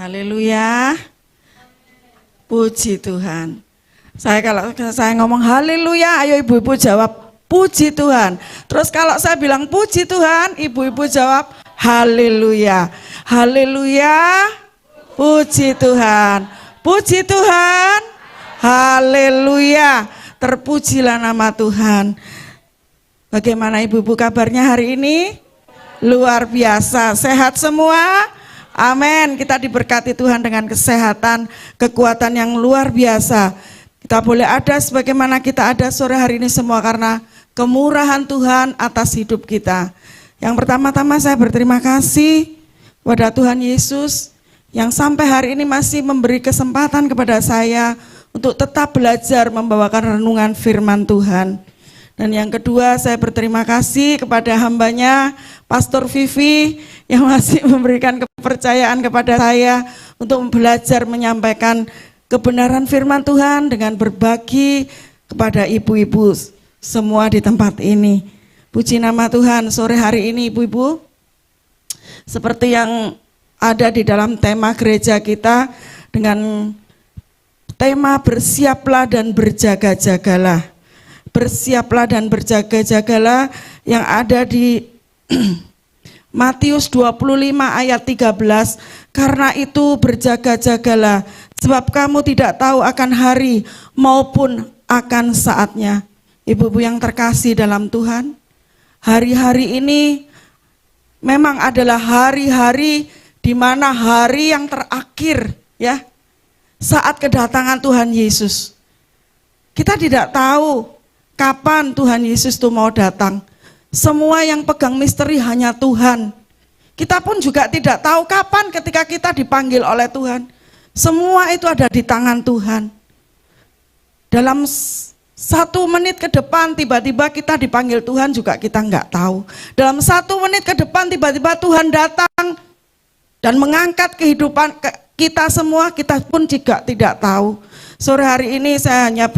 Haleluya. Puji Tuhan. Kalau saya ngomong haleluya, ayo ibu-ibu jawab puji Tuhan. Terus kalau saya bilang puji Tuhan, ibu-ibu jawab haleluya. Haleluya. Puji Tuhan. Puji Tuhan. Haleluya. Terpujilah nama Tuhan. Bagaimana ibu-ibu kabarnya hari ini? Luar biasa. Sehat semua? Amin. Kita diberkati Tuhan dengan kesehatan, kekuatan yang luar biasa. Kita boleh ada sebagaimana kita ada sore hari ini semua karena kemurahan Tuhan atas hidup kita. Yang pertama-tama saya berterima kasih kepada Tuhan Yesus yang sampai hari ini masih memberi kesempatan kepada saya untuk tetap belajar membawakan renungan firman Tuhan. Dan yang kedua, saya berterima kasih kepada hambanya Pastor Vivi yang masih memberikan kepercayaan kepada saya untuk belajar menyampaikan kebenaran firman Tuhan dengan berbagi kepada ibu-ibu semua di tempat ini. Puji nama Tuhan. Sore hari ini ibu-ibu, seperti yang ada di dalam tema gereja kita dengan tema bersiaplah dan berjaga-jagalah. Bersiaplah dan berjaga-jagalah yang ada di Matius 25 ayat 13. Karena itu berjaga-jagalah, sebab kamu tidak tahu akan hari maupun akan saatnya. Ibu-ibu yang terkasih dalam Tuhan, hari-hari ini memang adalah hari-hari di mana hari yang terakhir ya, saat kedatangan Tuhan Yesus. Kita tidak tahu kapan Tuhan Yesus itu mau datang. Semua yang pegang misteri hanya Tuhan. Kita pun juga tidak tahu kapan ketika kita dipanggil oleh Tuhan. Semua itu ada di tangan Tuhan. Dalam 1 menit ke depan tiba-tiba kita dipanggil Tuhan juga kita nggak tahu. Dalam 1 menit ke depan tiba-tiba Tuhan datang dan mengangkat kehidupan kita semua, kita pun juga tidak tahu. Sore hari ini saya hanya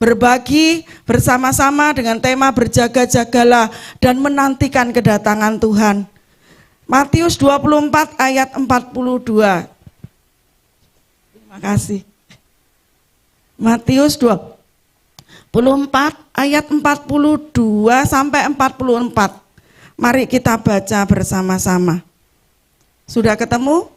berbagi bersama-sama dengan tema berjaga-jagalah dan menantikan kedatangan Tuhan. Matius 24 ayat 42. Terima kasih. Matius 24 ayat 42 sampai 44. Mari kita baca bersama-sama. Sudah ketemu?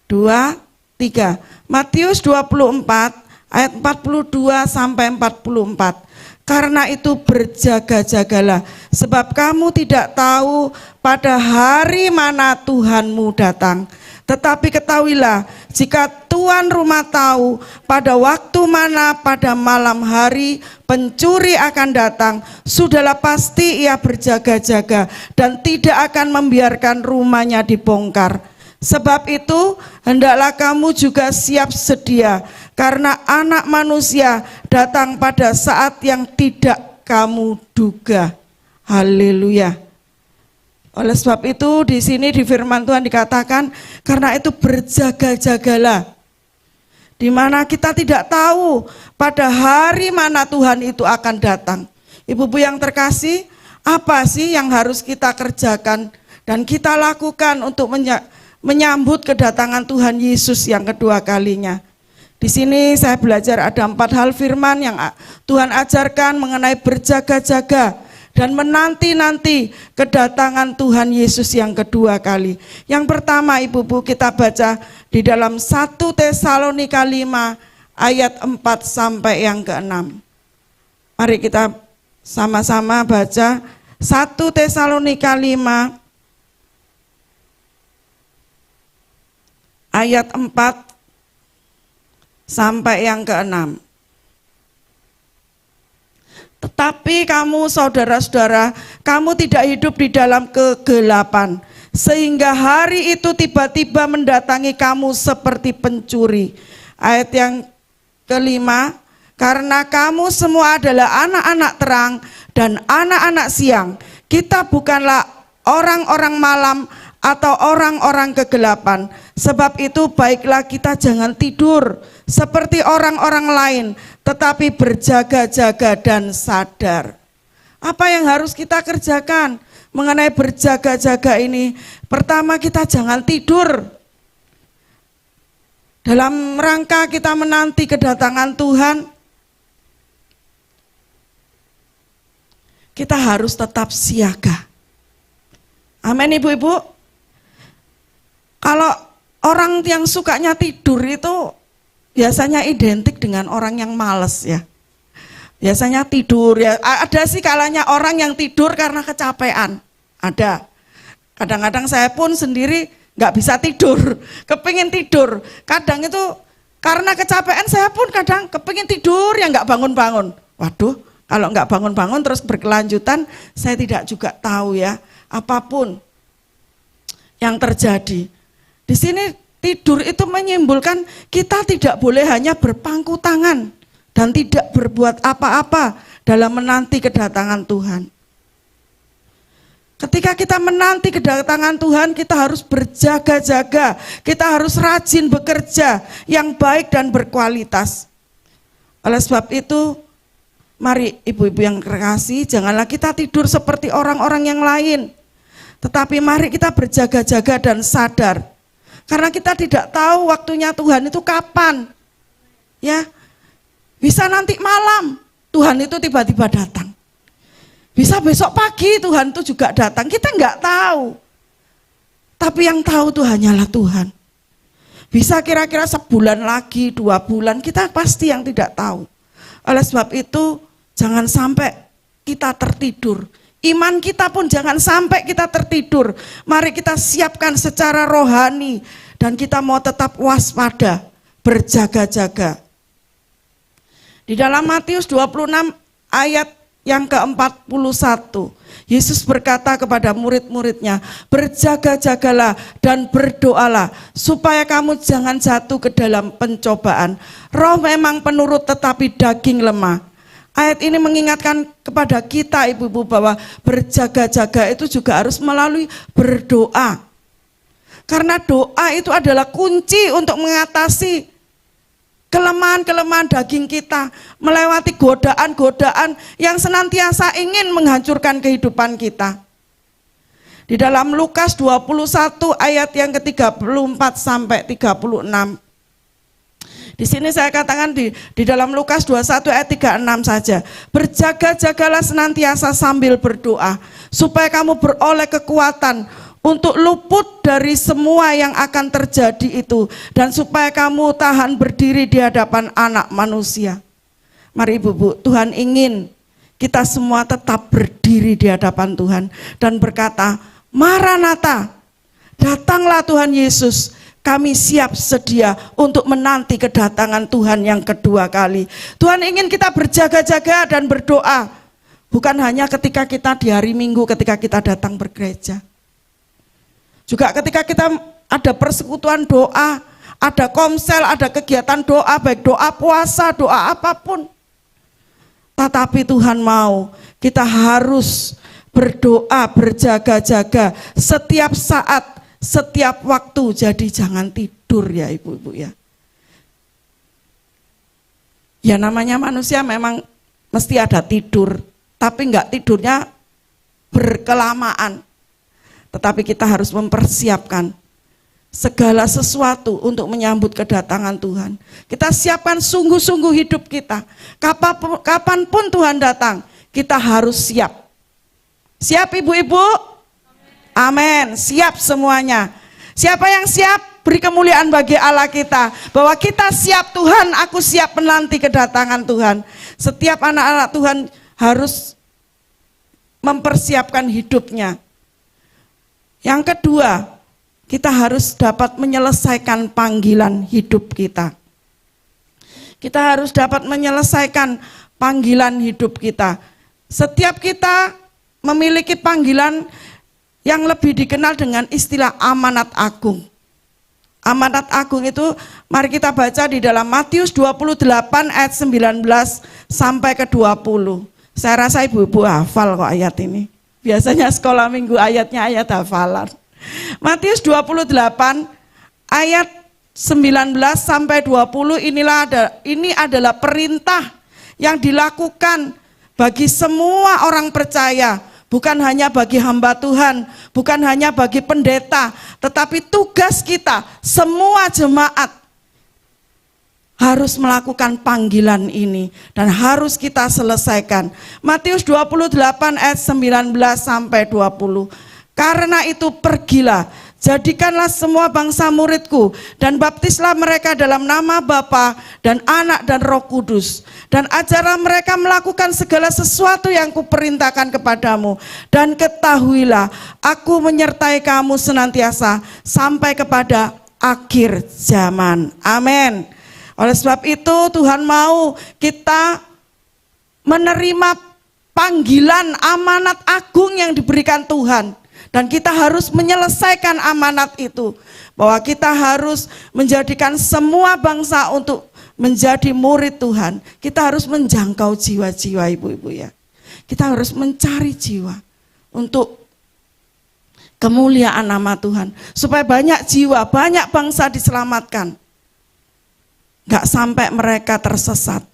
2, 3. Matius 24 ayat 42 sampai 44. Karena itu berjaga-jagalah, sebab kamu tidak tahu pada hari mana Tuhanmu datang. Tetapi ketahuilah, jika tuan rumah tahu pada waktu mana pada malam hari pencuri akan datang, sudahlah pasti ia berjaga-jaga dan tidak akan membiarkan rumahnya dibongkar. Sebab itu hendaklah kamu juga siap sedia, karena Anak Manusia datang pada saat yang tidak kamu duga. Haleluya. Oleh sebab itu di sini di firman Tuhan dikatakan, karena itu berjaga-jagalah. Di mana kita tidak tahu pada hari mana Tuhan itu akan datang. Ibu-ibu yang terkasih, apa sih yang harus kita kerjakan dan kita lakukan untuk menyambut kedatangan Tuhan Yesus yang kedua kalinya? Di sini saya belajar ada 4 hal firman yang Tuhan ajarkan mengenai berjaga-jaga dan menanti-nanti kedatangan Tuhan Yesus yang kedua kali. Yang pertama ibu-ibu kita baca di dalam 1 Tesalonika 5 ayat 4 sampai yang ke-6. Mari kita sama-sama baca 1 Tesalonika 5 ayat 4 sampai yang ke-6. Tetapi kamu saudara-saudara, kamu tidak hidup di dalam kegelapan, sehingga hari itu tiba-tiba mendatangi kamu seperti pencuri. Ayat yang kelima, karena kamu semua adalah anak-anak terang dan anak-anak siang. Kita bukanlah orang-orang malam atau orang-orang kegelapan. Sebab itu baiklah kita jangan tidur seperti orang-orang lain, tetapi berjaga-jaga dan sadar. Apa yang harus kita kerjakan mengenai berjaga-jaga ini? Pertama, kita jangan tidur. Dalam rangka kita menanti kedatangan Tuhan, kita harus tetap siaga. Amin ibu-ibu. Kalau orang yang sukanya tidur itu biasanya identik dengan orang yang malas ya. Biasanya tidur ya. Ada sih kalanya orang yang tidur karena kecapean. Ada. Kadang-kadang saya pun sendiri nggak bisa tidur, kepingin tidur. Kadang itu karena kecapean saya pun kadang kepingin tidur yang nggak bangun-bangun. Waduh, kalau nggak bangun-bangun terus berkelanjutan, saya tidak juga tahu ya apapun yang terjadi. Di sini tidur itu menyimpulkan kita tidak boleh hanya berpangku tangan dan tidak berbuat apa-apa dalam menanti kedatangan Tuhan. Ketika kita menanti kedatangan Tuhan, kita harus berjaga-jaga, kita harus rajin bekerja yang baik dan berkualitas. Oleh sebab itu, mari ibu-ibu yang terkasih, janganlah kita tidur seperti orang-orang yang lain. Tetapi mari kita berjaga-jaga dan sadar. Karena kita tidak tahu waktunya Tuhan itu kapan. Ya, bisa nanti malam Tuhan itu tiba-tiba datang. Bisa besok pagi Tuhan itu juga datang, kita nggak tahu. Tapi yang tahu itu hanyalah Tuhan. Bisa kira-kira sebulan lagi, 2 bulan, kita pasti yang tidak tahu. Oleh sebab itu, jangan sampai kita tertidur. Iman kita pun jangan sampai kita tertidur. Mari kita siapkan secara rohani, dan kita mau tetap waspada, berjaga-jaga. Di dalam Matius 26 ayat yang ke-41, Yesus berkata kepada murid-muridnya, berjaga-jagalah dan berdoalah supaya kamu jangan jatuh ke dalam pencobaan. Roh memang penurut tetapi daging lemah. Ayat ini mengingatkan kepada kita ibu-ibu bahwa berjaga-jaga itu juga harus melalui berdoa. Karena doa itu adalah kunci untuk mengatasi kelemahan-kelemahan daging kita, melewati godaan-godaan yang senantiasa ingin menghancurkan kehidupan kita. Di dalam Lukas 21 ayat yang ke-34 sampai 36. Di sini saya katakan di dalam Lukas 21 ayat 36 saja. Berjaga-jagalah senantiasa sambil berdoa, supaya kamu beroleh kekuatan untuk luput dari semua yang akan terjadi itu, dan supaya kamu tahan berdiri di hadapan Anak Manusia. Mari ibu-ibu, Tuhan ingin kita semua tetap berdiri di hadapan Tuhan dan berkata, Maranatha, datanglah Tuhan Yesus, kami siap sedia untuk menanti kedatangan Tuhan yang kedua kali. Tuhan ingin kita berjaga-jaga dan berdoa, bukan hanya ketika kita di hari Minggu, ketika kita datang bergereja. Juga ketika kita ada persekutuan doa, ada komsel, ada kegiatan doa, baik doa puasa, doa apapun. Tetapi Tuhan mau kita harus berdoa, berjaga-jaga setiap saat, setiap waktu. Jadi jangan tidur ya ibu-ibu ya. Ya namanya manusia memang mesti ada tidur, tapi enggak tidurnya berkelamaan. Tetapi kita harus mempersiapkan segala sesuatu untuk menyambut kedatangan Tuhan. Kita siapkan sungguh-sungguh hidup kita. Kapanpun Tuhan datang, kita harus siap. Siap ibu-ibu? Amin. Siap semuanya. Siapa yang siap? Beri kemuliaan bagi Allah kita. Bahwa kita siap, Tuhan, aku siap menanti kedatangan Tuhan. Setiap anak-anak Tuhan harus mempersiapkan hidupnya. Yang kedua, kita harus dapat menyelesaikan panggilan hidup kita. Kita harus dapat menyelesaikan panggilan hidup kita. Setiap kita memiliki panggilan yang lebih dikenal dengan istilah amanat agung. Amanat agung itu mari kita baca di dalam Matius 28 ayat 19 sampai ke 20. Saya rasa ibu-ibu hafal kok ayat ini. Biasanya sekolah minggu ayatnya ayat hafalan. Matius 28 ayat 19 sampai 20 ini adalah perintah yang dilakukan bagi semua orang percaya bukan hanya bagi hamba Tuhan, bukan hanya bagi pendeta, tetapi tugas kita, semua jemaat harus melakukan panggilan ini dan harus kita selesaikan. Matius 28 ayat 19 sampai 20. Karena itu pergilah, jadikanlah semua bangsa muridku dan baptislah mereka dalam nama Bapa dan Anak dan Roh Kudus, dan ajarlah mereka melakukan segala sesuatu yang kuperintahkan kepadamu, dan ketahuilah aku menyertai kamu senantiasa sampai kepada akhir zaman. Amin. Oleh sebab itu Tuhan mau kita menerima panggilan amanat agung yang diberikan Tuhan. Dan kita harus menyelesaikan amanat itu. Bahwa kita harus menjadikan semua bangsa untuk menjadi murid Tuhan. Kita harus menjangkau jiwa-jiwa ibu-ibu ya. Kita harus mencari jiwa untuk kemuliaan nama Tuhan. Supaya banyak jiwa, banyak bangsa diselamatkan. Gak sampai mereka tersesat.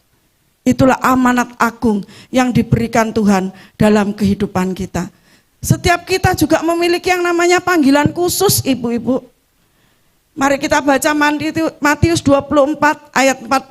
Itulah amanat agung yang diberikan Tuhan dalam kehidupan kita. Setiap kita juga memiliki yang namanya panggilan khusus ibu-ibu. Mari kita baca Matius 24 ayat 45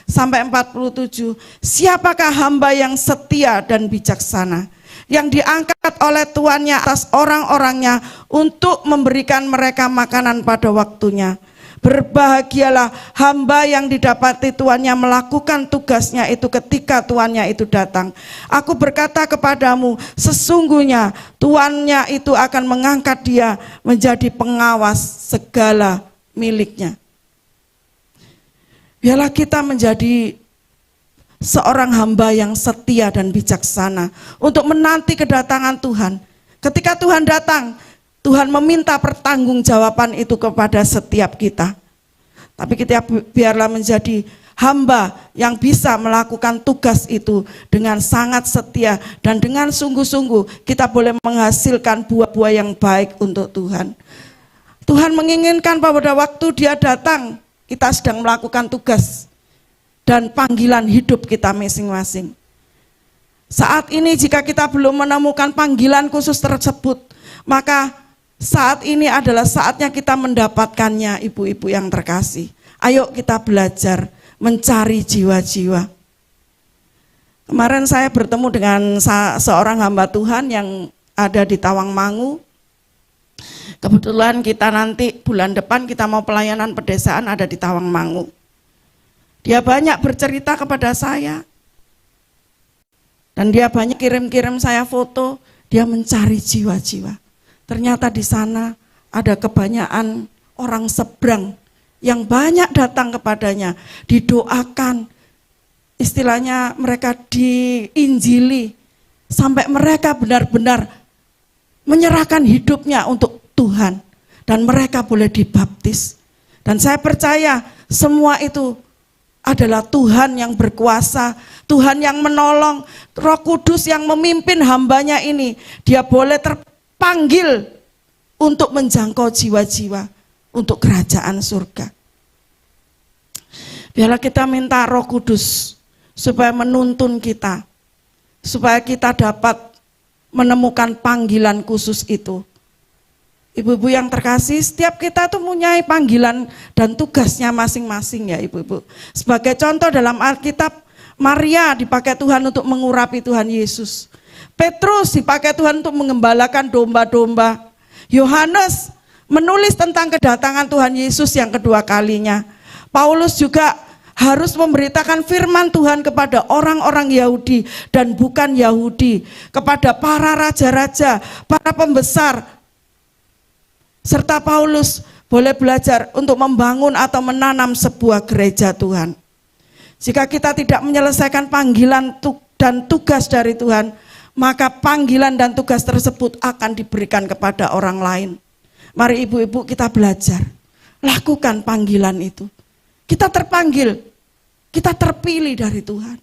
sampai 47. Siapakah hamba yang setia dan bijaksana, yang diangkat oleh tuannya atas orang-orangnya untuk memberikan mereka makanan pada waktunya. Berbahagialah hamba yang didapati tuannya melakukan tugasnya itu ketika tuannya itu datang. Aku berkata kepadamu, sesungguhnya tuannya itu akan mengangkat dia menjadi pengawas segala miliknya. Biarlah kita menjadi seorang hamba yang setia dan bijaksana untuk menanti kedatangan Tuhan. Ketika Tuhan datang, Tuhan meminta pertanggungjawaban itu kepada setiap kita. Tapi kita biarlah menjadi hamba yang bisa melakukan tugas itu dengan sangat setia dan dengan sungguh-sungguh kita boleh menghasilkan buah-buah yang baik untuk Tuhan. Tuhan menginginkan pada waktu Dia datang, kita sedang melakukan tugas dan panggilan hidup kita masing-masing. Saat ini jika kita belum menemukan panggilan khusus tersebut, maka saat ini adalah saatnya kita mendapatkannya, ibu-ibu yang terkasih. Ayo kita belajar mencari jiwa-jiwa. Kemarin saya bertemu dengan seorang hamba Tuhan yang ada di Tawangmangu. Kebetulan kita nanti bulan depan kita mau pelayanan pedesaan ada di Tawangmangu. Dia banyak bercerita kepada saya. Dan dia banyak kirim-kirim saya foto, dia mencari jiwa-jiwa. Ternyata di sana ada kebanyakan orang seberang yang banyak datang kepadanya, didoakan, istilahnya mereka diinjili, sampai mereka benar-benar menyerahkan hidupnya untuk Tuhan, dan mereka boleh dibaptis. Dan saya percaya semua itu adalah Tuhan yang berkuasa, Tuhan yang menolong, Roh Kudus yang memimpin hambanya ini, dia boleh terpanggil untuk menjangkau jiwa-jiwa untuk kerajaan surga. Biarlah kita minta Roh Kudus supaya menuntun kita, supaya kita dapat menemukan panggilan khusus itu. Ibu-ibu yang terkasih, setiap kita tuh punya panggilan dan tugasnya masing-masing ya ibu-ibu. Sebagai contoh dalam Alkitab, Maria dipakai Tuhan untuk mengurapi Tuhan Yesus. Petrus dipakai Tuhan untuk mengembalakan domba-domba. Yohanes menulis tentang kedatangan Tuhan Yesus yang kedua kalinya. Paulus juga harus memberitakan firman Tuhan kepada orang-orang Yahudi dan bukan Yahudi, kepada para raja-raja, para pembesar. Serta Paulus boleh belajar untuk membangun atau menanam sebuah gereja Tuhan. Jika kita tidak menyelesaikan panggilan dan tugas dari Tuhan, maka panggilan dan tugas tersebut akan diberikan kepada orang lain. Mari ibu-ibu kita belajar, lakukan panggilan itu. Kita terpanggil, kita terpilih dari Tuhan.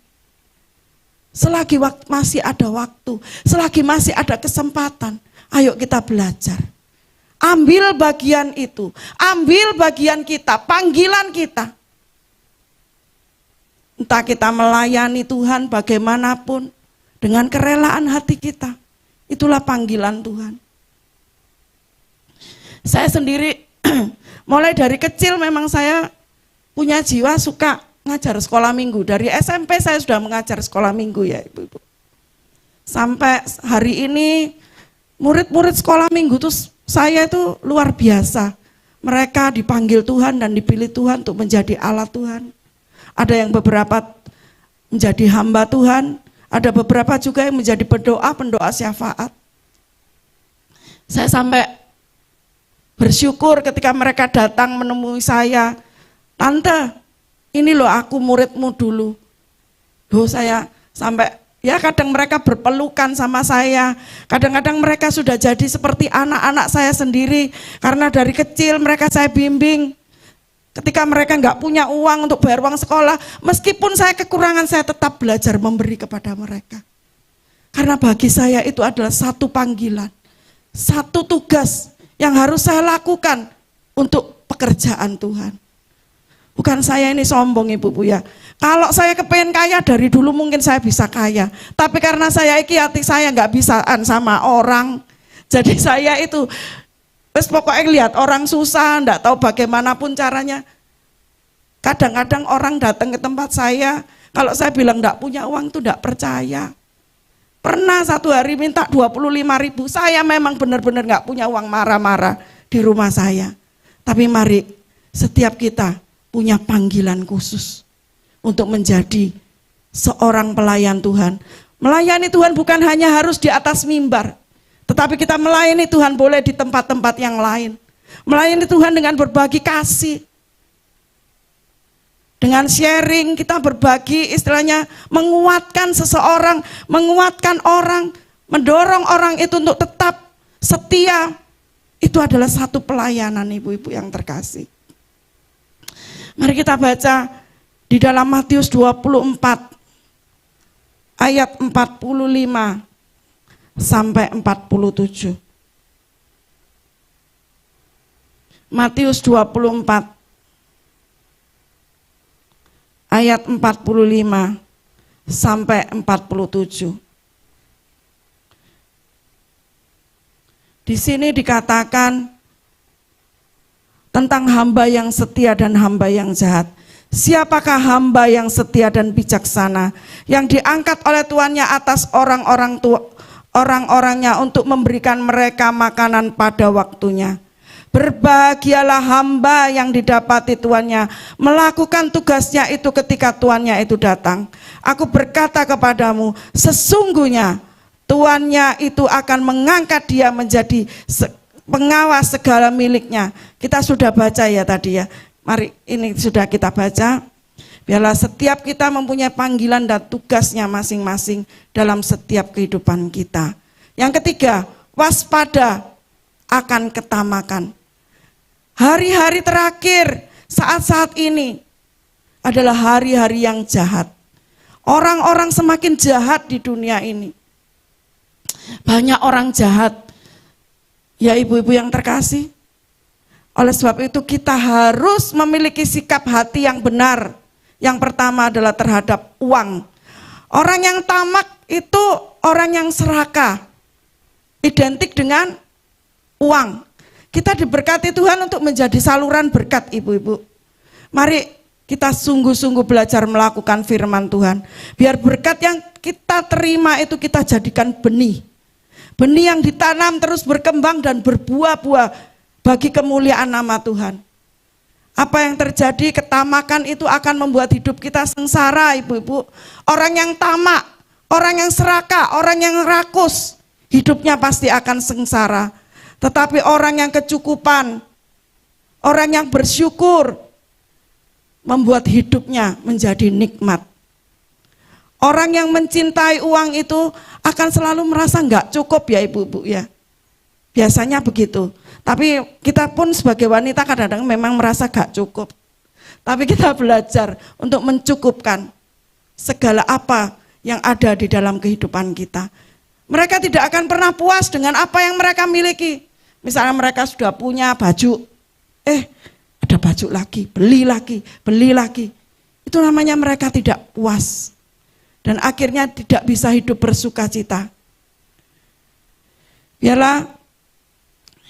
Selagi masih ada waktu, selagi masih ada kesempatan, ayo kita belajar. Ambil bagian itu, ambil bagian kita, panggilan kita. Entah kita melayani Tuhan bagaimanapun, dengan kerelaan hati kita, Itulah panggilan Tuhan. Saya sendiri mulai dari kecil memang saya punya jiwa suka ngajar sekolah minggu. Dari SMP saya sudah mengajar sekolah minggu ya ibu-ibu. Sampai hari ini murid-murid sekolah minggu tuh saya itu luar biasa. Mereka dipanggil Tuhan dan dipilih Tuhan untuk menjadi alat Tuhan. Ada yang beberapa menjadi hamba Tuhan, ada beberapa juga yang menjadi pendoa syafaat. Saya sampai bersyukur ketika mereka datang menemui saya, "Tante, ini loh aku muridmu dulu." Loh saya sampai, ya kadang mereka berpelukan sama saya, kadang-kadang mereka sudah jadi seperti anak-anak saya sendiri, karena dari kecil mereka saya bimbing. Ketika mereka nggak punya uang untuk bayar uang sekolah, meskipun saya kekurangan, saya tetap belajar memberi kepada mereka. Karena bagi saya itu adalah satu panggilan, satu tugas yang harus saya lakukan untuk pekerjaan Tuhan. Bukan saya ini sombong ibu-ibu ya. Kalau saya kepengen kaya dari dulu mungkin saya bisa kaya. Tapi karena saya hati saya nggak bisaan sama orang. Jadi saya itu pokoknya lihat orang susah, nggak tahu bagaimanapun caranya. Kadang-kadang orang datang ke tempat saya, kalau saya bilang nggak punya uang tuh nggak percaya. Pernah satu hari minta 25.000, saya memang benar-benar nggak punya uang, marah-marah di rumah saya. Tapi mari setiap kita punya panggilan khusus untuk menjadi seorang pelayan Tuhan. Melayani Tuhan bukan hanya harus di atas mimbar, tetapi kita melayani Tuhan boleh di tempat-tempat yang lain. Melayani Tuhan dengan berbagi kasih. Dengan sharing kita berbagi, istilahnya menguatkan seseorang, menguatkan orang, mendorong orang itu untuk tetap setia. Itu adalah satu pelayanan ibu-ibu yang terkasih. Mari kita baca di dalam Matius 24 ayat 45 sampai 47. Matius 24 ayat 45 sampai 47. Di sini dikatakan tentang hamba yang setia dan hamba yang jahat. Siapakah hamba yang setia dan bijaksana yang diangkat oleh tuannya atas orang-orangnya untuk memberikan mereka makanan pada waktunya? Berbahagialah hamba yang didapati tuannya melakukan tugasnya itu ketika tuannya itu datang. Aku berkata kepadamu, sesungguhnya tuannya itu akan mengangkat dia menjadi pengawas segala miliknya. Kita sudah baca ya tadi ya. Mari ini sudah kita baca. Biarlah setiap kita mempunyai panggilan dan tugasnya masing-masing dalam setiap kehidupan kita. Yang ketiga, waspada akan ketamakan. Hari-hari terakhir, saat-saat ini adalah hari-hari yang jahat. Orang-orang semakin jahat di dunia ini. Banyak orang jahat. Ya ibu-ibu yang terkasih. Oleh sebab itu kita harus memiliki sikap hati yang benar. Yang pertama adalah terhadap uang. Orang yang tamak itu orang yang serakah. Identik dengan uang. Kita diberkati Tuhan untuk menjadi saluran berkat ibu-ibu. Mari kita sungguh-sungguh belajar melakukan firman Tuhan. Biar berkat yang kita terima itu kita jadikan benih. Benih yang ditanam terus berkembang dan berbuah-buah bagi kemuliaan nama Tuhan. Apa yang terjadi, ketamakan itu akan membuat hidup kita sengsara ibu-ibu. Orang yang tamak, orang yang serakah, orang yang rakus, hidupnya pasti akan sengsara. Tetapi orang yang kecukupan, orang yang bersyukur, membuat hidupnya menjadi nikmat. Orang yang mencintai uang itu akan selalu merasa enggak cukup ya ibu-ibu ya. Biasanya begitu. Tapi kita pun sebagai wanita kadang-kadang memang merasa enggak cukup. Tapi kita belajar untuk mencukupkan segala apa yang ada di dalam kehidupan kita. Mereka tidak akan pernah puas dengan apa yang mereka miliki. Misalnya mereka sudah punya baju, ada baju lagi, beli lagi. Itu namanya mereka tidak puas. Dan akhirnya tidak bisa hidup bersukacita. Biarlah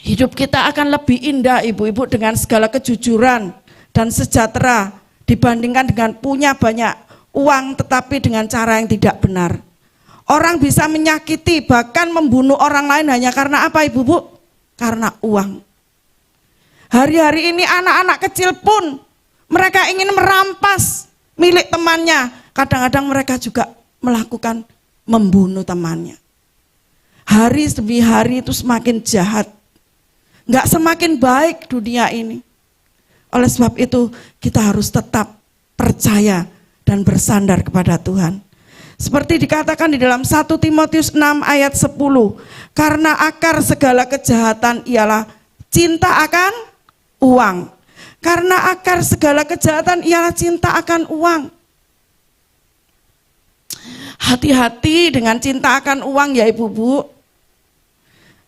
hidup kita akan lebih indah ibu-ibu dengan segala kejujuran dan sejahtera dibandingkan dengan punya banyak uang tetapi dengan cara yang tidak benar. Orang bisa menyakiti bahkan membunuh orang lain hanya karena apa ibu-ibu? Karena uang. Hari-hari ini anak-anak kecil pun mereka ingin merampas milik temannya. Kadang-kadang mereka juga melakukan membunuh temannya. Hari demi hari itu semakin jahat. Enggak semakin baik dunia ini. Oleh sebab itu kita harus tetap percaya dan bersandar kepada Tuhan. Seperti dikatakan di dalam 1 Timotius 6 ayat 10. Karena akar segala kejahatan ialah cinta akan uang. Karena akar segala kejahatan ialah cinta akan uang. Hati-hati dengan cinta akan uang ya ibu-ibu.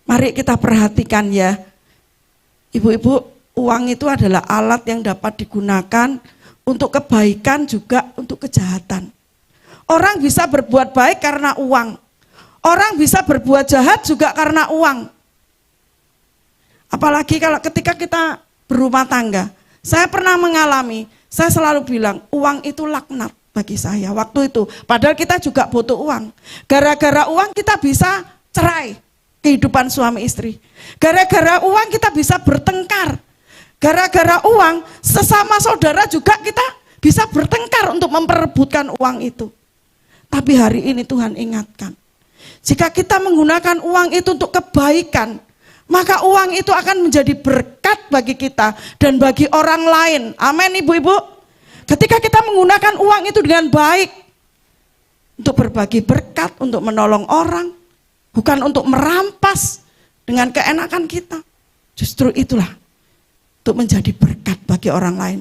Mari kita perhatikan ya. Ibu-ibu, uang itu adalah alat yang dapat digunakan untuk kebaikan juga untuk kejahatan. Orang bisa berbuat baik karena uang. Orang bisa berbuat jahat juga karena uang. Apalagi kalau ketika kita berumah tangga. Saya pernah mengalami, saya selalu bilang uang itu laknat bagi saya waktu itu. Padahal kita juga butuh uang. Gara-gara uang kita bisa cerai kehidupan suami istri. Gara-gara uang kita bisa bertengkar. Gara-gara uang sesama saudara juga kita bisa bertengkar untuk memperebutkan uang itu. Tapi hari ini Tuhan ingatkan, jika kita menggunakan uang itu untuk kebaikan, maka uang itu akan menjadi berkat bagi kita dan bagi orang lain. Amin ibu-ibu. Ketika kita menggunakan uang itu dengan baik, untuk berbagi berkat, untuk menolong orang, bukan untuk merampas dengan keenakan kita. Justru itulah untuk menjadi berkat bagi orang lain.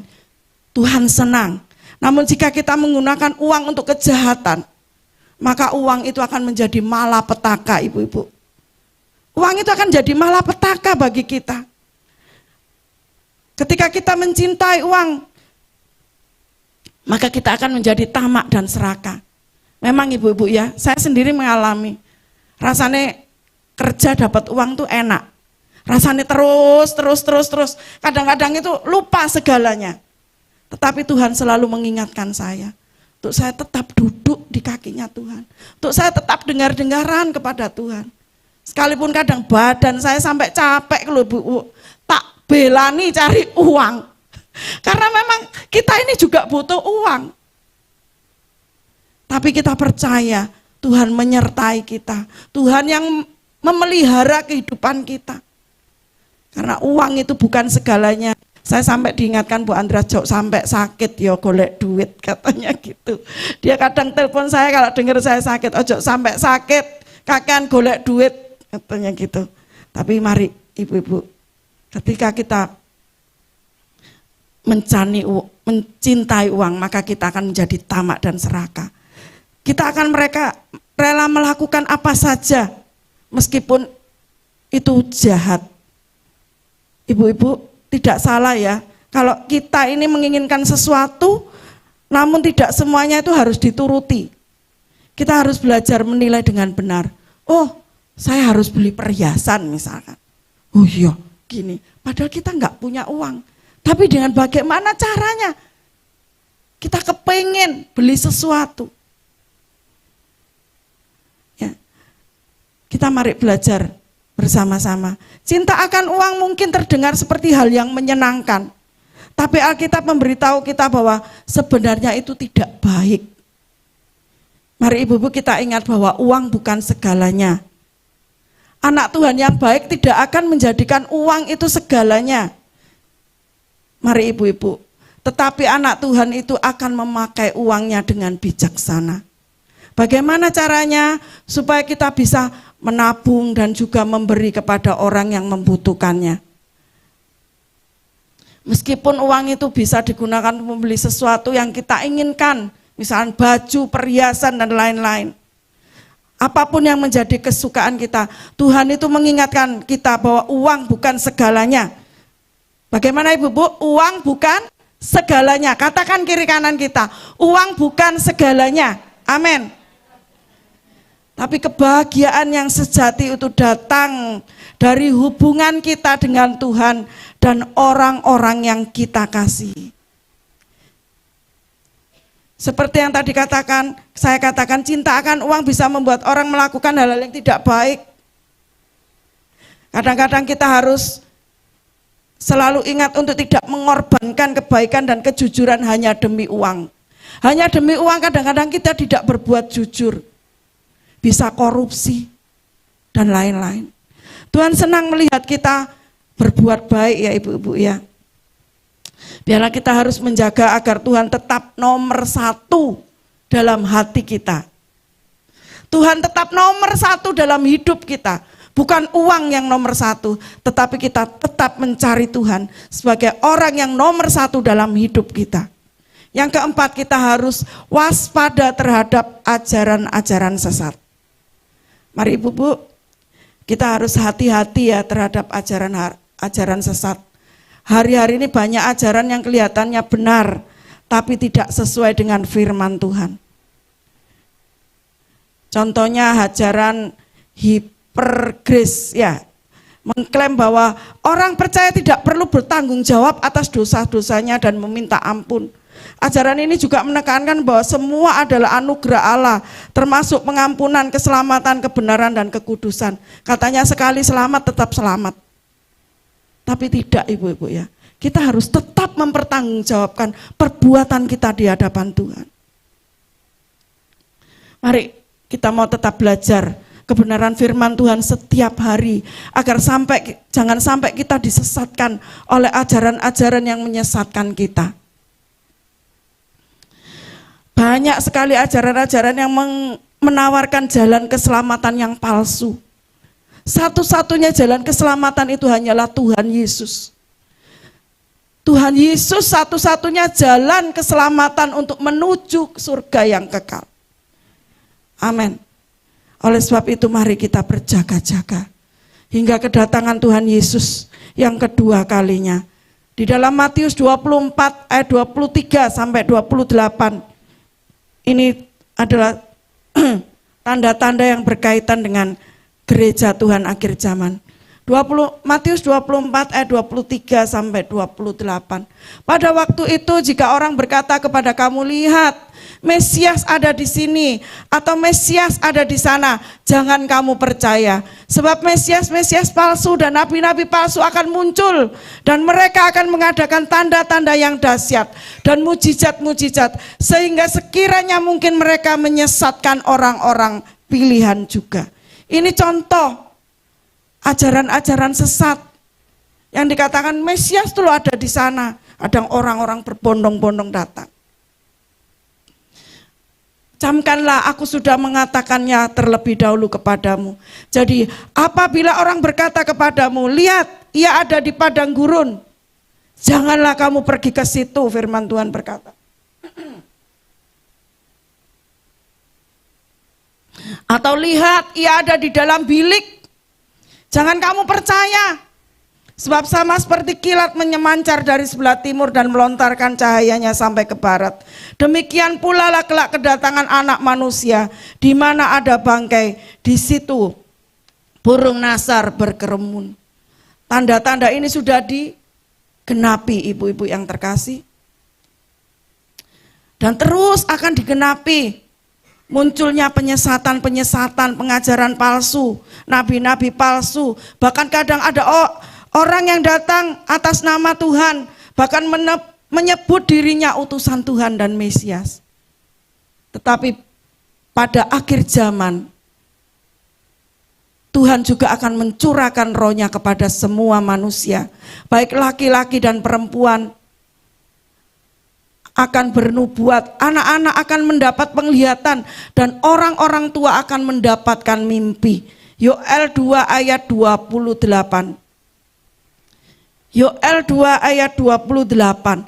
Tuhan senang. Namun jika kita menggunakan uang untuk kejahatan, maka uang itu akan menjadi malapetaka ibu-ibu. Uang itu akan jadi malapetaka bagi kita. Ketika kita mencintai uang, maka kita akan menjadi tamak dan serakah. Memang ibu-ibu ya, saya sendiri mengalami. Rasanya kerja dapat uang tuh enak. Rasanya terus. Kadang-kadang itu lupa segalanya. Tetapi Tuhan selalu mengingatkan saya. Untuk saya tetap duduk di kakinya Tuhan. Untuk saya tetap dengar-dengaran kepada Tuhan. Sekalipun kadang badan saya sampai capek kalau Bu, tak belani cari uang. Karena memang kita ini juga butuh uang. Tapi kita percaya Tuhan menyertai kita. Tuhan yang memelihara kehidupan kita. Karena uang itu bukan segalanya. Saya sampai diingatkan Bu Andra, jok sampai sakit ya golek duit katanya gitu. Dia kadang telepon saya kalau dengar saya sakit, ojo sampai sakit, kakean golek duit katanya gitu. Tapi mari ibu-ibu, ketika kita mencintai uang, maka kita akan menjadi tamak dan serakah. Kita akan rela melakukan apa saja meskipun itu jahat. Ibu-ibu, tidak salah ya, kalau kita ini menginginkan sesuatu, namun tidak semuanya itu harus dituruti. Kita harus belajar menilai dengan benar. Oh, saya harus beli perhiasan misalkan. Oh iya, gini. Padahal kita nggak punya uang. Tapi dengan bagaimana caranya? Kita kepengen beli sesuatu. Ya, kita mari belajar bersama-sama. Cinta akan uang mungkin terdengar seperti hal yang menyenangkan. Tapi Alkitab memberitahu kita bahwa sebenarnya itu tidak baik. Mari ibu-ibu kita ingat bahwa uang bukan segalanya. Anak Tuhan yang baik tidak akan menjadikan uang itu segalanya. Mari ibu-ibu, tetapi anak Tuhan itu akan memakai uangnya dengan bijaksana. Bagaimana caranya supaya kita bisa menabung dan juga memberi kepada orang yang membutuhkannya. Meskipun uang itu bisa digunakan untuk membeli sesuatu yang kita inginkan, misalnya baju, perhiasan dan lain-lain. Apapun yang menjadi kesukaan kita, Tuhan itu mengingatkan kita bahwa uang bukan segalanya. Bagaimana ibu-ibu? Uang bukan segalanya. Katakan kiri kanan kita, uang bukan segalanya. Amin. Tapi kebahagiaan yang sejati itu datang dari hubungan kita dengan Tuhan dan orang-orang yang kita kasihi. Seperti yang tadi saya katakan, cinta akan uang bisa membuat orang melakukan hal-hal yang tidak baik. Kadang-kadang kita harus selalu ingat untuk tidak mengorbankan kebaikan dan kejujuran hanya demi uang. Hanya demi uang kadang-kadang kita tidak berbuat jujur. Bisa korupsi dan lain-lain. Tuhan senang melihat kita berbuat baik ya ibu-ibu ya. Biarlah kita harus menjaga agar Tuhan tetap nomor 1 dalam hati kita. Tuhan tetap nomor 1 dalam hidup kita. Bukan uang yang nomor 1, tetapi kita tetap mencari Tuhan sebagai orang yang nomor 1 dalam hidup kita. Yang keempat, kita harus waspada terhadap ajaran-ajaran sesat. Mari ibu-ibu, kita harus hati-hati ya terhadap ajaran sesat. Hari-hari ini banyak ajaran yang kelihatannya benar, tapi tidak sesuai dengan firman Tuhan. Contohnya ajaran hipergrace ya, mengklaim bahwa orang percaya tidak perlu bertanggung jawab atas dosa-dosanya dan meminta ampun. Ajaran ini juga menekankan bahwa semua adalah anugerah Allah, termasuk pengampunan, keselamatan, kebenaran, dan kekudusan. Katanya sekali selamat tetap selamat. Tapi tidak ibu-ibu ya, kita harus tetap mempertanggungjawabkan perbuatan kita di hadapan Tuhan. Mari kita mau tetap belajar kebenaran firman Tuhan setiap hari, agar jangan sampai kita disesatkan oleh ajaran-ajaran yang menyesatkan kita. Banyak sekali ajaran-ajaran yang menawarkan jalan keselamatan yang palsu. Satu-satunya jalan keselamatan itu hanyalah Tuhan Yesus. Tuhan Yesus satu-satunya jalan keselamatan untuk menuju surga yang kekal. Amin. Oleh sebab itu mari kita berjaga-jaga hingga kedatangan Tuhan Yesus yang kedua kalinya. Di dalam Matius 24 ayat 23 sampai 28. Ini adalah tanda-tanda yang berkaitan dengan gereja Tuhan akhir zaman. Matius 24 ayat 23 sampai 28. Pada waktu itu jika orang berkata kepada kamu, lihat Mesias ada di sini atau Mesias ada di sana, jangan kamu percaya. Sebab Mesias palsu dan nabi-nabi palsu akan muncul dan mereka akan mengadakan tanda-tanda yang dahsyat dan mujizat-mujizat sehingga sekiranya mungkin mereka menyesatkan orang-orang pilihan juga. Ini contoh ajaran-ajaran sesat yang dikatakan Mesias itu ada di sana, ada orang-orang berbondong-bondong datang. Camkanlah, aku sudah mengatakannya terlebih dahulu kepadamu. Jadi apabila orang berkata kepadamu, lihat ia ada di padang gurun, janganlah kamu pergi ke situ, firman Tuhan berkata. Atau lihat ia ada di dalam bilik, jangan kamu percaya. Sebab sama seperti kilat menyemancar dari sebelah timur dan melontarkan cahayanya sampai ke barat. Demikian pula lah kelak kedatangan Anak Manusia, di mana ada bangkai, di situ burung nasar berkerumun. Tanda-tanda ini sudah digenapi ibu-ibu yang terkasih. Dan terus akan digenapi. Munculnya penyesatan-penyesatan, pengajaran palsu, nabi-nabi palsu. Bahkan kadang ada orang yang datang atas nama Tuhan, bahkan menyebut dirinya utusan Tuhan dan Mesias. Tetapi pada akhir zaman, Tuhan juga akan mencurahkan rohnya kepada semua manusia, baik laki-laki dan perempuan akan bernubuat, anak-anak akan mendapat penglihatan, dan orang-orang tua akan mendapatkan mimpi. Yoel 2 ayat 28. Yoel 2 ayat 28.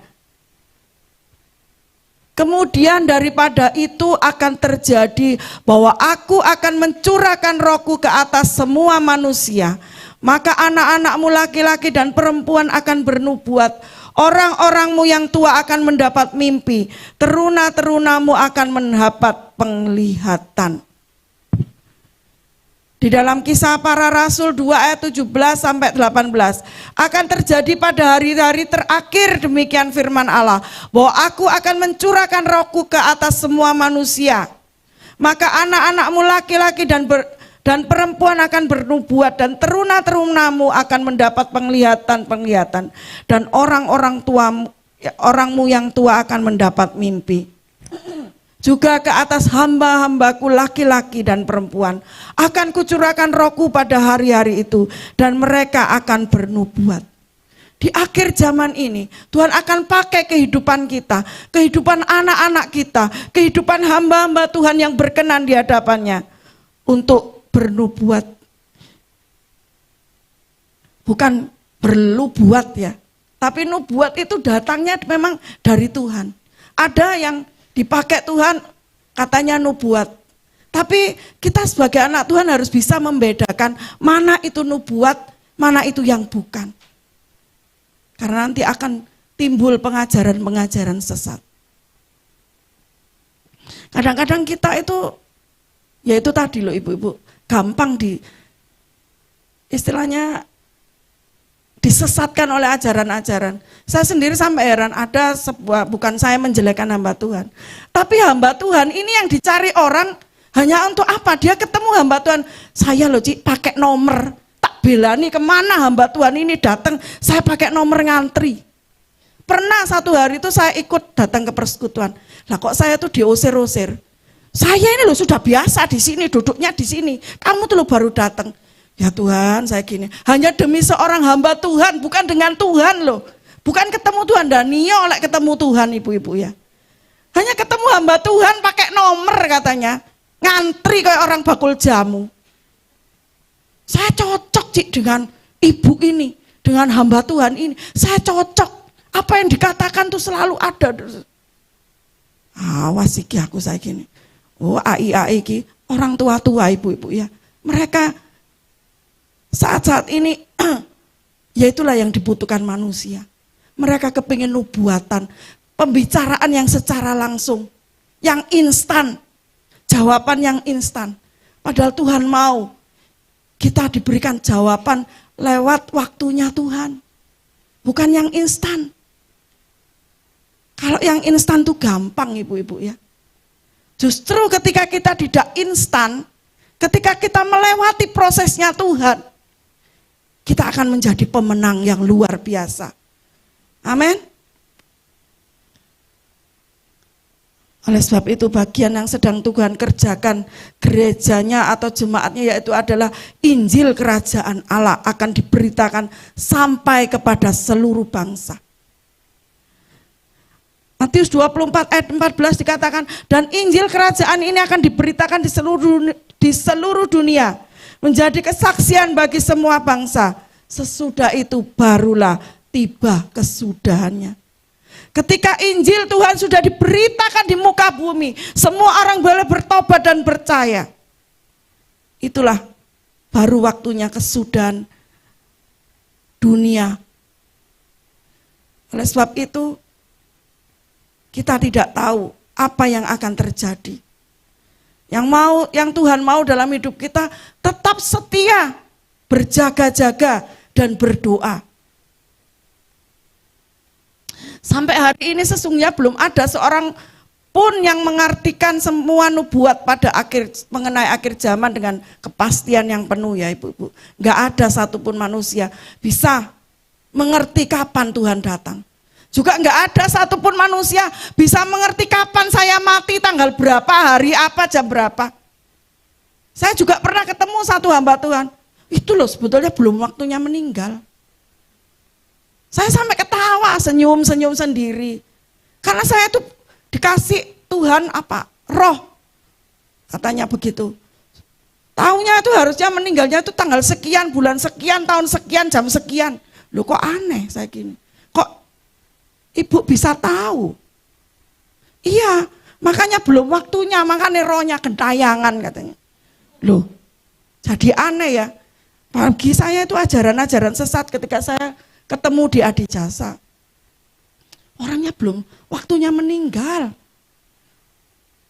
Kemudian daripada itu akan terjadi bahwa aku akan mencurahkan rohku ke atas semua manusia. Maka anak-anakmu laki-laki dan perempuan akan bernubuat. Orang-orangmu yang tua akan mendapat mimpi. Teruna-terunamu akan mendapat penglihatan. Di dalam Kisah Para Rasul 2 ayat 17 sampai 18. Akan terjadi pada hari-hari terakhir, demikian firman Allah, bahwa aku akan mencurahkan rohku ke atas semua manusia. Maka anak-anakmu laki-laki dan perempuan akan bernubuat, dan teruna-terunamu akan mendapat penglihatan-penglihatan, dan orangmu yang tua akan mendapat mimpi. Juga ke atas hamba-hambaku laki-laki dan perempuan akan kucurahkan rohku pada hari-hari itu, dan mereka akan bernubuat. Di akhir zaman ini Tuhan akan pakai kehidupan kita, kehidupan anak-anak kita, kehidupan hamba-hamba Tuhan yang berkenan di hadapannya untuk bernubuat. Bukan bernubuat ya, tapi nubuat itu datangnya memang dari Tuhan. Ada yang dipakai Tuhan katanya nubuat. Tapi kita sebagai anak Tuhan harus bisa membedakan mana itu nubuat, mana itu yang bukan. Karena nanti akan timbul pengajaran-pengajaran sesat. Kadang-kadang kita itu, ya itu tadi loh ibu-ibu, gampang istilahnya disesatkan oleh ajaran-ajaran. Saya sendiri sampai heran, ada sebuah, bukan saya menjelekkan hamba Tuhan, tapi hamba Tuhan ini yang dicari orang hanya untuk apa? Dia ketemu hamba Tuhan, saya loh Cik pakai nomor, tak belani kemana hamba Tuhan ini datang, saya pakai nomor ngantri. Pernah satu hari itu saya ikut datang ke persekutuan, lah kok saya tuh diusir-usir. Saya ini loh sudah biasa di sini, duduknya di sini, kamu tuh loh baru datang. Ya Tuhan, saya gini, hanya demi seorang hamba Tuhan, bukan dengan Tuhan loh. Bukan ketemu Tuhan, Danio oleh ketemu Tuhan ibu-ibu ya. Hanya ketemu hamba Tuhan pakai nomor katanya. Ngantri kayak orang bakul jamu. Saya cocok Cik dengan ibu ini, dengan hamba Tuhan ini. Saya cocok, apa yang dikatakan tuh selalu ada. Awas iki aku saya gini. Oh AI iki, orang tua-tua ibu-ibu ya. Mereka saat-saat ini, ya itulah yang dibutuhkan manusia. Mereka kepingin nubuatan, pembicaraan yang secara langsung, yang instan, jawaban yang instan. Padahal Tuhan mau kita diberikan jawaban lewat waktunya Tuhan, bukan yang instan. Kalau yang instan tuh gampang ibu-ibu ya. Justru ketika kita tidak instan, ketika kita melewati prosesnya Tuhan, kita akan menjadi pemenang yang luar biasa. Amin. Oleh sebab itu bagian yang sedang Tuhan kerjakan gerejanya atau jemaatnya yaitu adalah Injil Kerajaan Allah akan diberitakan sampai kepada seluruh bangsa. Matius 24 ayat 14 dikatakan, dan Injil Kerajaan ini akan diberitakan di seluruh dunia, menjadi kesaksian bagi semua bangsa. Sesudah itu barulah tiba kesudahannya. Ketika Injil Tuhan sudah diberitakan di muka bumi, semua orang boleh bertobat dan percaya. Itulah baru waktunya kesudahan dunia. Oleh sebab itu kita tidak tahu apa yang akan terjadi. Yang Tuhan mau dalam hidup kita tetap setia, berjaga-jaga dan berdoa. Sampai hari ini sesungguhnya belum ada seorang pun yang mengartikan semua nubuat pada mengenai akhir zaman dengan kepastian yang penuh ya ibu-ibu. Enggak ada satupun manusia bisa mengerti kapan Tuhan datang. Juga enggak ada satupun manusia bisa mengerti kapan saya mati, tanggal berapa, hari apa, jam berapa. Saya juga pernah ketemu satu hamba Tuhan. Itu loh sebetulnya belum waktunya meninggal. Saya sampai ketawa, senyum-senyum sendiri. Karena saya tuh dikasih Tuhan apa? Roh. Katanya begitu. Taunya itu harusnya meninggalnya itu tanggal sekian, bulan sekian, tahun sekian, jam sekian. Loh kok aneh saya gini. Kok ibu bisa tahu? Iya, makanya belum waktunya, makanya rohnya gentayangan katanya. Loh, jadi aneh ya. Bagi saya itu ajaran-ajaran sesat ketika saya ketemu di Adijasa. Orangnya belum waktunya meninggal.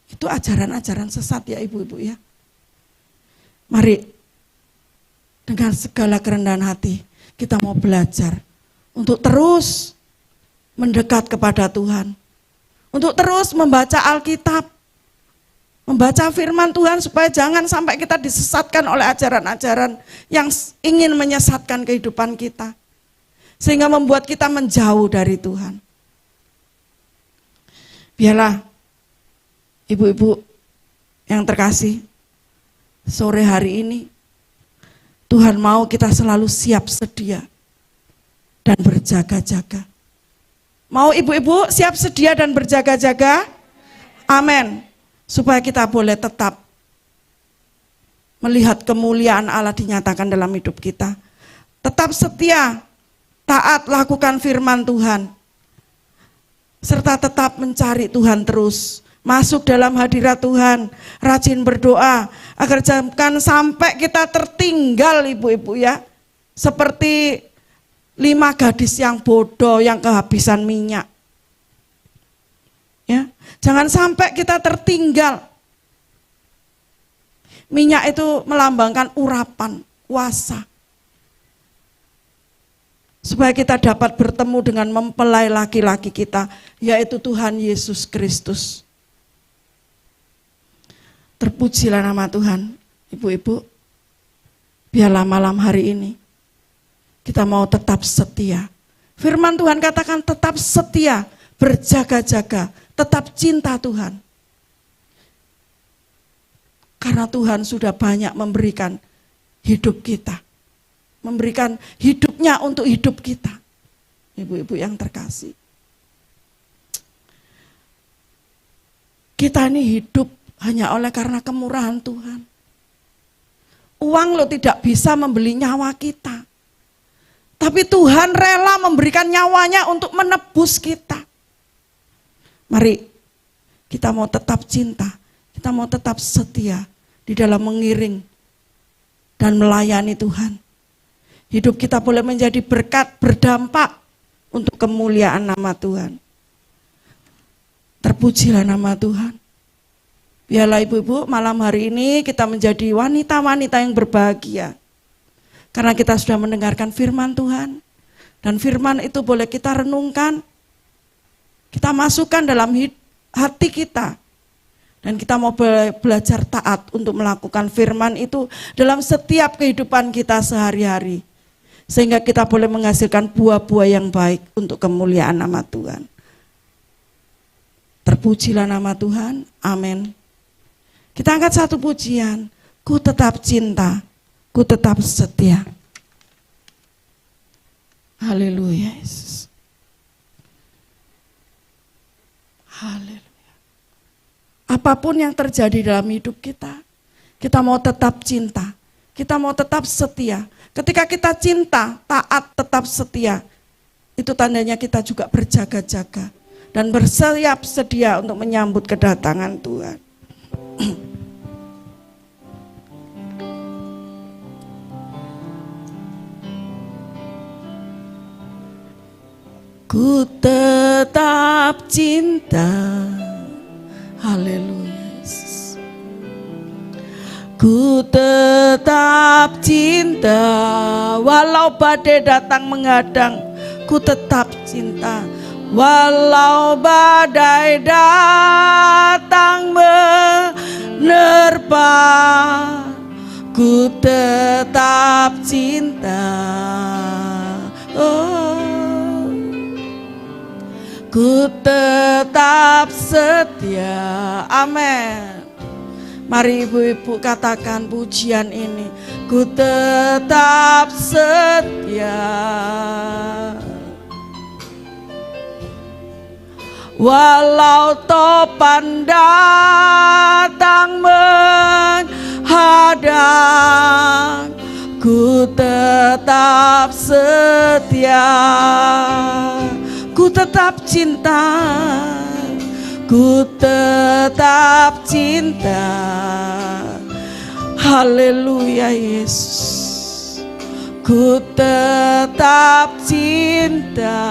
Itu ajaran-ajaran sesat ya ibu-ibu ya. Mari dengan segala kerendahan hati, kita mau belajar untuk terus mendekat kepada Tuhan, untuk terus membaca Alkitab, membaca firman Tuhan supaya jangan sampai kita disesatkan oleh ajaran-ajaran yang ingin menyesatkan kehidupan kita, sehingga membuat kita menjauh dari Tuhan. Biarlah ibu-ibu yang terkasih, sore hari ini Tuhan mau kita selalu siap sedia dan berjaga-jaga. Mau ibu-ibu siap sedia dan berjaga-jaga? Amin. Supaya kita boleh tetap melihat kemuliaan Allah dinyatakan dalam hidup kita. Tetap setia, taat, lakukan firman Tuhan. Serta tetap mencari Tuhan terus. Masuk dalam hadirat Tuhan, rajin berdoa, agar jangan sampai kita tertinggal ibu-ibu ya. Seperti 5 gadis yang bodoh yang kehabisan minyak. Ya, jangan sampai kita tertinggal. Minyak itu melambangkan urapan, kuasa. Supaya kita dapat bertemu dengan mempelai laki-laki kita, yaitu Tuhan Yesus Kristus. Terpujilah nama Tuhan, ibu-ibu. Biarlah malam hari ini kita mau tetap setia. Firman Tuhan katakan tetap setia, berjaga-jaga, tetap cinta Tuhan. Karena Tuhan sudah banyak memberikan hidup kita. Memberikan hidupnya untuk hidup kita. Ibu-ibu yang terkasih. Kita ini hidup hanya oleh karena kemurahan Tuhan. Uang lo tidak bisa membeli nyawa kita. Tapi Tuhan rela memberikan nyawanya untuk menebus kita. Mari kita mau tetap cinta, kita mau tetap setia di dalam mengiring dan melayani Tuhan. Hidup kita boleh menjadi berkat, berdampak untuk kemuliaan nama Tuhan. Terpujilah nama Tuhan. Biarlah ibu-ibu malam hari ini kita menjadi wanita-wanita yang berbahagia. Karena kita sudah mendengarkan firman Tuhan. Dan firman itu boleh kita renungkan. Kita masukkan dalam hati kita. Dan kita mau belajar taat untuk melakukan firman itu dalam setiap kehidupan kita sehari-hari. Sehingga kita boleh menghasilkan buah-buah yang baik untuk kemuliaan nama Tuhan. Terpujilah nama Tuhan. Amin. Kita angkat satu pujian. Ku tetap cinta, ku tetap setia. Haleluya Yesus. Haleluya. Apapun yang terjadi dalam hidup kita, kita mau tetap cinta, kita mau tetap setia. Ketika kita cinta, taat, tetap setia, itu tandanya kita juga berjaga-jaga dan bersiap sedia untuk menyambut kedatangan Tuhan. Ku tetap cinta, haleluya. Ku tetap cinta, walau badai datang menghadang, ku tetap cinta. Walau badai datang menerpa, ku tetap cinta. Oh, ku tetap setia. Amin. Mari ibu-ibu katakan pujian ini. Ku tetap setia. Walau topan datang menghadang, ku tetap setia. Ku tetap cinta, ku tetap cinta. Haleluya Yesus. Ku tetap cinta.